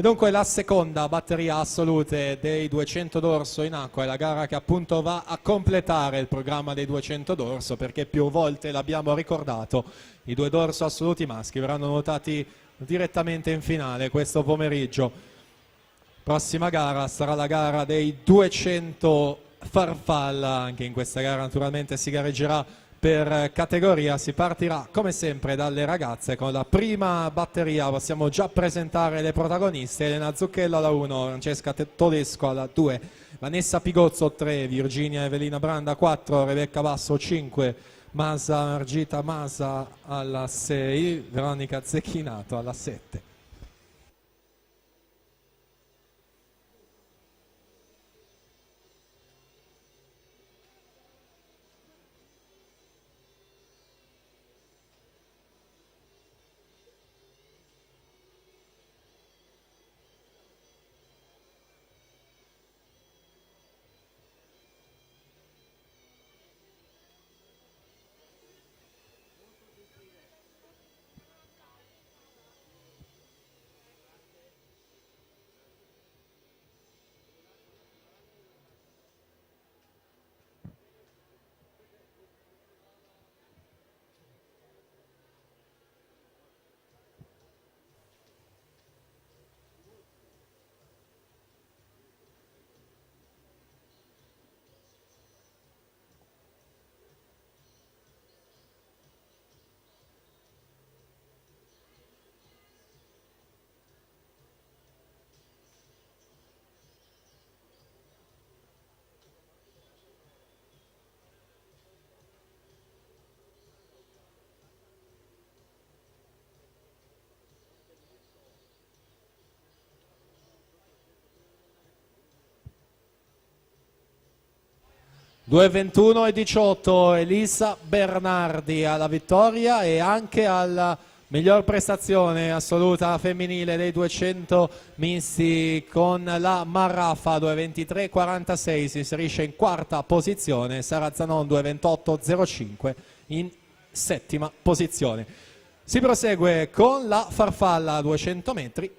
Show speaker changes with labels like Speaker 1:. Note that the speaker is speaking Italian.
Speaker 1: E dunque la seconda batteria assolute dei 200 d'orso in acqua è la gara che appunto va a completare il programma dei 200 d'orso, perché più volte l'abbiamo ricordato, i 2 d'orso assoluti maschi verranno nuotati direttamente in finale questo pomeriggio. Prossima gara sarà la gara dei 200 farfalla, anche in questa gara naturalmente si gareggerà per categoria. Si partirà come sempre dalle ragazze con la prima batteria. Possiamo già presentare le protagoniste: Elena Zucchello alla 1, Francesca Todesco alla 2, Vanessa Pigozzo 3, Virginia Evelina Branda 4, Rebecca Basso 5, Masa Argita Masa alla 6, Veronica Zecchinato alla 7. (2:21 e 18) Elisa Bernardi alla vittoria e anche alla miglior prestazione assoluta femminile dei 200 misti con la Marraffa. 2:23 e 46 si inserisce in quarta posizione. Sara Zanon 2:28,05 in settima posizione. Si prosegue con la farfalla a 200 metri.